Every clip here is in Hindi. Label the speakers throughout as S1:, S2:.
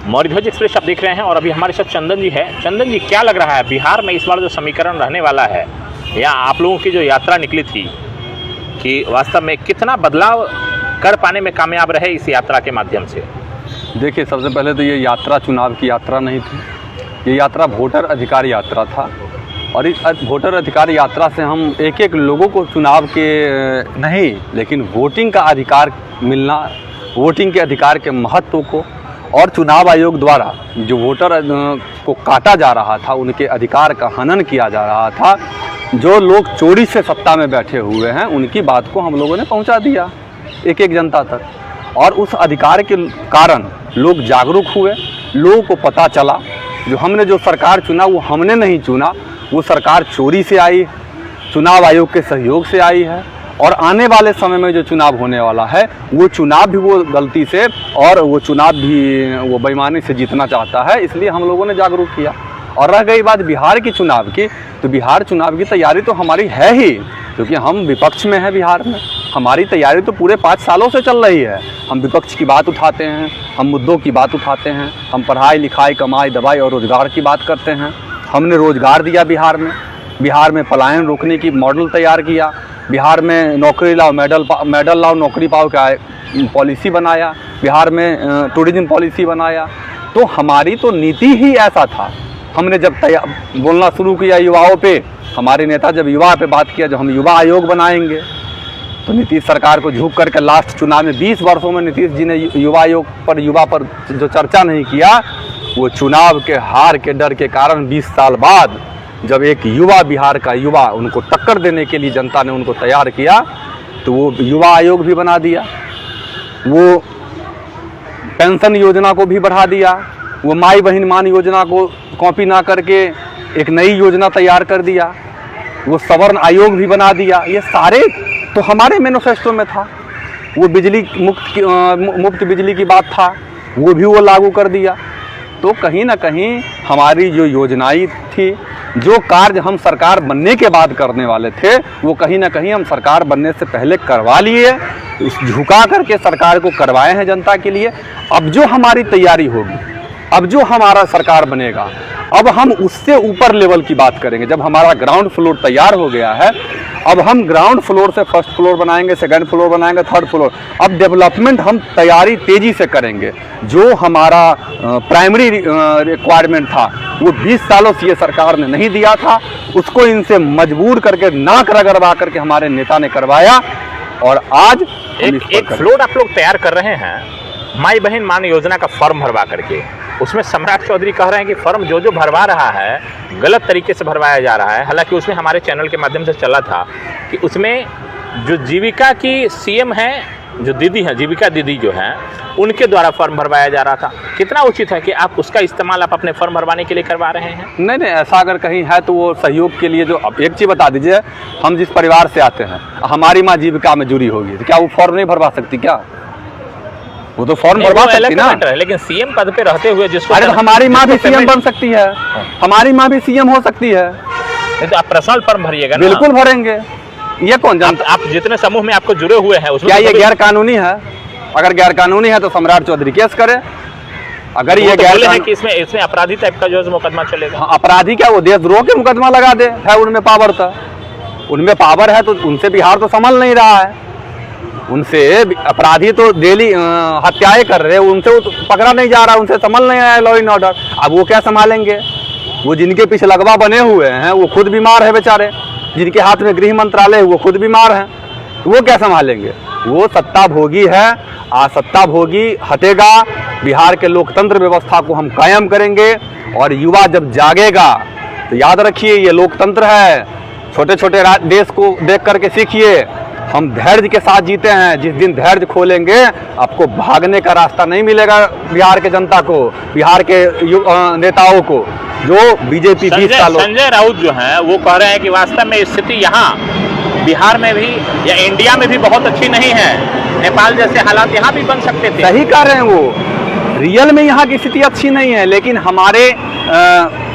S1: मौर्य ध्वज एक्सप्रेस आप देख रहे हैं और अभी हमारे साथ चंदन जी है। चंदन जी, क्या लग रहा है बिहार में इस बार जो समीकरण रहने वाला है या आप लोगों की जो यात्रा निकली थी कि वास्तव में कितना बदलाव कर पाने में कामयाब रहे इस यात्रा के माध्यम से?
S2: देखिए, सबसे पहले तो ये यात्रा चुनाव की यात्रा नहीं थी, ये यात्रा वोटर अधिकार यात्रा था। और इस वोटर अधिकार यात्रा से हम एक एक लोगों को चुनाव के नहीं लेकिन वोटिंग का अधिकार मिलना, वोटिंग के अधिकार के महत्व को और चुनाव आयोग द्वारा जो वोटर को काटा जा रहा था, उनके अधिकार का हनन किया जा रहा था, जो लोग चोरी से सत्ता में बैठे हुए हैं, उनकी बात को हम लोगों ने पहुंचा दिया एक एक जनता तक। और उस अधिकार के कारण लोग जागरूक हुए, लोगों को पता चला जो हमने जो सरकार चुना वो हमने नहीं चुना, वो सरकार चोरी से आई, चुनाव आयोग के सहयोग से आई है। और आने वाले समय में जो चुनाव होने वाला है वो चुनाव भी वो गलती से और वो चुनाव भी वो बेईमानी से जीतना चाहता है, इसलिए हम लोगों ने जागरूक किया। और रह गई बात बिहार की चुनाव की, तो बिहार चुनाव की तैयारी तो हमारी है ही, क्योंकि हम विपक्ष में हैं बिहार में। हमारी तैयारी तो पूरे 5 सालों से चल रही है। हम विपक्ष की बात उठाते हैं, हम मुद्दों की बात उठाते हैं, हम पढ़ाई लिखाई, कमाई दवाई और रोज़गार की बात करते हैं। हमने रोज़गार दिया बिहार में पलायन रोकने की मॉडल तैयार किया, बिहार में नौकरी लाओ मेडल लाओ नौकरी पाओ का पॉलिसी बनाया, बिहार में टूरिज्म पॉलिसी बनाया। तो हमारी तो नीति ही ऐसा था। हमने जब बोलना शुरू किया युवाओं पे, हमारे नेता जब युवा पे बात किया, जो हम युवा आयोग बनाएंगे, तो नीतीश सरकार को झुक करके लास्ट चुनाव में 20 वर्षों में नीतीश जी ने युवा आयोग पर, युवा पर जो चर्चा नहीं किया, वो चुनाव के हार के डर के कारण 20 साल बाद जब एक युवा, बिहार का युवा, उनको टक्कर देने के लिए जनता ने उनको तैयार किया, तो वो युवा आयोग भी बना दिया, वो पेंशन योजना को भी बढ़ा दिया, वो माई बहन मान योजना को कॉपी ना करके एक नई योजना तैयार कर दिया, वो सवर्ण आयोग भी बना दिया। ये सारे तो हमारे मैनिफेस्टो में था। वो बिजली मुफ्त बिजली की बात था, वो भी वो लागू कर दिया। तो कहीं ना कहीं हमारी जो योजनाएं थी, जो कार्य हम सरकार बनने के बाद करने वाले थे, वो कहीं ना कहीं हम सरकार बनने से पहले करवा लिए, झुका करके सरकार को करवाए हैं जनता के लिए। अब जो हमारी तैयारी होगी, अब जो हमारा सरकार बनेगा, अब हम उससे ऊपर लेवल की बात करेंगे। जब हमारा ग्राउंड फ्लोर तैयार हो गया है, अब हम ग्राउंड फ्लोर से फर्स्ट फ्लोर बनाएंगे, सेकंड फ्लोर बनाएंगे, थर्ड फ्लोर। अब डेवलपमेंट हम तैयारी तेजी से करेंगे। जो हमारा प्राइमरी रिक्वायरमेंट था, वो 20 सालों से ये सरकार ने नहीं दिया था, उसको इनसे मजबूर करके, नाक रगड़वा करके हमारे नेता ने करवाया। और आज
S1: एक फ्लोर आप लोग तैयार कर रहे हैं, माई बहन मान योजना का फॉर्म भरवा करके। उसमें सम्राट चौधरी कह रहे हैं कि फॉर्म जो जो भरवा रहा है गलत तरीके से भरवाया जा रहा है। हालांकि उसमें हमारे चैनल के माध्यम से चला था कि उसमें जो जीविका की सीएम हैं, जो दीदी हैं, जीविका दीदी जो हैं, उनके द्वारा फॉर्म भरवाया जा रहा था। कितना उचित है कि आप उसका इस्तेमाल आप अपने फॉर्म भरवाने के लिए करवा रहे हैं?
S2: नहीं, ऐसा अगर कहीं है तो वो सहयोग के लिए। जो अब एक चीज़ बता दीजिए, हम जिस परिवार से आते हैं, हमारी माँ जीविका में जुड़ी होगी, तो क्या वो फॉर्म नहीं भरवा सकती? क्या वो तो फॉर्म भरवा सकती ना।
S1: लेकिन सीएम पद पे रहते हुए जिसको,
S2: अरे हमारी माँ भी सीएम बन सकती है, हमारी माँ भी सीएम हो सकती है।
S1: तो आप पर्सनल फॉर्म भरिएगा ना?
S2: बिल्कुल भरेंगे। ये कौन जानता?
S1: आप जितने समूह में आपको जुड़े हुए हैं उसमें
S2: क्या ये गैर कानूनी है? अगर गैर कानूनी है तो सम्राट चौधरी केस करे। अगर ये गैर
S1: है कि इसमें अपराधी टाइप का जो है मुकदमा चलेगा।
S2: अपराधी क्या, वो देशद्रोह के मुकदमा लगा दे, है उनमें पावर था, उनमें पावर है, तो उनसे बिहार तो संभल नहीं रहा है। उनसे अपराधी तो डेली हत्याएं कर रहे हैं, उनसे वो तो पकड़ा नहीं जा रहा, उनसे संभल नहीं रहा है लॉ एंड ऑर्डर। अब वो क्या संभालेंगे? वो जिनके पीछे लगवा बने हुए हैं वो खुद बीमार है बेचारे, जिनके हाथ में गृह मंत्रालय है वो खुद बीमार हैं, तो वो क्या संभालेंगे? वो सत्ता भोगी है, सत्ता भोगी हटेगा। बिहार के लोकतंत्र व्यवस्था को हम कायम करेंगे। और युवा जब जागेगा तो याद रखिए, ये लोकतंत्र है। छोटे छोटे देश को देख करके सीखिए, हम धैर्य के साथ जीते हैं। जिस दिन धैर्य खोलेंगे, आपको भागने का रास्ता नहीं मिलेगा। बिहार के जनता को, बिहार के नेताओं को, जो बीजेपी 20 सालों।
S1: संजय राउत जो हैं वो कह रहे हैं कि वास्तव में स्थिति यहाँ बिहार में भी या इंडिया में भी बहुत अच्छी नहीं है, नेपाल जैसे हालात यहाँ भी बन सकते थे।
S2: सही कह रहे हैं वो, रियल में यहाँ की स्थिति अच्छी नहीं है, लेकिन हमारे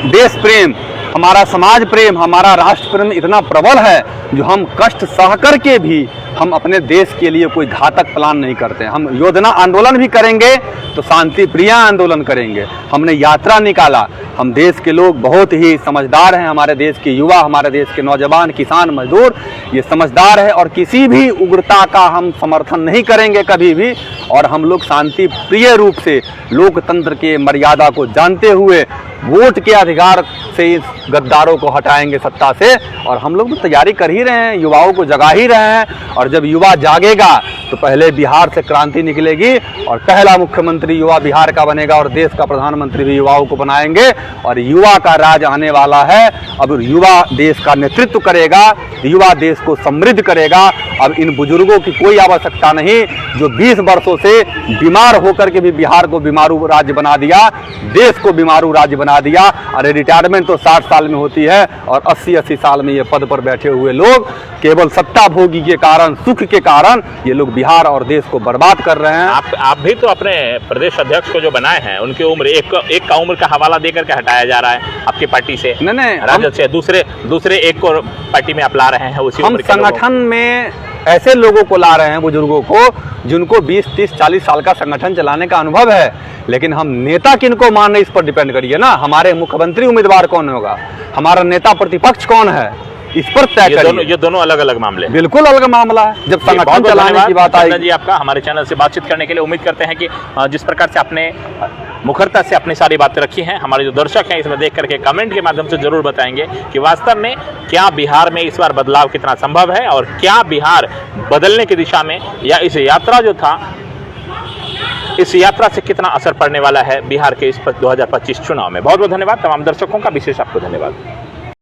S2: देश प्रेम, हमारा समाज प्रेम, हमारा राष्ट्र प्रेम इतना प्रबल है जो हम कष्ट सह कर के भी हम अपने देश के लिए कोई घातक प्लान नहीं करते। हम योजना आंदोलन भी करेंगे तो शांति प्रिय आंदोलन करेंगे। हमने यात्रा निकाला, हम देश के लोग बहुत ही समझदार हैं, हमारे देश के युवा, हमारे देश के नौजवान, किसान, मजदूर ये समझदार है और किसी भी उग्रता का हम समर्थन नहीं करेंगे कभी भी। और हम लोग शांति प्रिय रूप से लोकतंत्र के मर्यादा को जानते हुए वोट के अधिकार से इस गद्दारों को हटाएंगे सत्ता से। और हम लोग तो तैयारी कर ही रहे हैं, युवाओं को जगा ही रहे हैं। और जब युवा जागेगा तो पहले बिहार से क्रांति निकलेगी और पहला मुख्यमंत्री युवा बिहार का बनेगा और देश का प्रधानमंत्री भी युवाओं को बनाएंगे और युवा का राज आने वाला है। अब युवा देश का नेतृत्व करेगा, युवा देश को समृद्ध करेगा। अब इन बुजुर्गों की कोई आवश्यकता नहीं जो 20 वर्षों से बीमार होकर के भी बिहार को बीमारू राज्य बना दिया, देश को बीमारू राज्य बना दिया। अरे रिटायरमेंट तो 60 साल में होती है और 80-80 साल में ये पद पर बैठे हुए लोग केवल सत्ता भोगी के कारण, सुख के कारण ये लोग बिहार और देश को बर्बाद कर रहे हैं।
S1: आप भी तो अपने प्रदेश अध्यक्ष को जो बनाए हैं उनकी उम्र एक का उम्र का हवाला देकर के हटाया जा रहा है आपकी पार्टी से,
S2: नहीं
S1: राजद से दूसरे एक को पार्टी में आप ला रहे हैं उसी
S2: हम
S1: उम्र के
S2: संगठन में ऐसे लोगों को ला रहे हैं, बुजुर्गों को जिनको 20, 30, 40 साल का संगठन चलाने का अनुभव है। लेकिन हम नेता किनको मान, इस पर डिपेंड करिए ना। हमारे मुख्यमंत्री उम्मीदवार कौन होगा, हमारा नेता प्रतिपक्ष कौन है, इस पर तय करिए।
S1: ये दोनों अलग अलग मामले,
S2: बिल्कुल अलग मामला है। जब संगठन चलाने की बात आई
S1: जी, आपका हमारे चैनल से बातचीत करने के लिए उम्मीद करते हैं कि जिस प्रकार से आपने मुखरता से अपनी सारी बातें रखी हैं, हमारे जो दर्शक हैं इसमें देख करके कमेंट के माध्यम से जरूर बताएंगे कि वास्तव में क्या बिहार में इस बार बदलाव कितना संभव है और क्या बिहार बदलने की दिशा में, या इस यात्रा जो था इस यात्रा से कितना असर पड़ने वाला है बिहार के इस 2025 चुनाव में। बहुत बहुत धन्यवाद तमाम दर्शकों का, विशेष आपको धन्यवाद।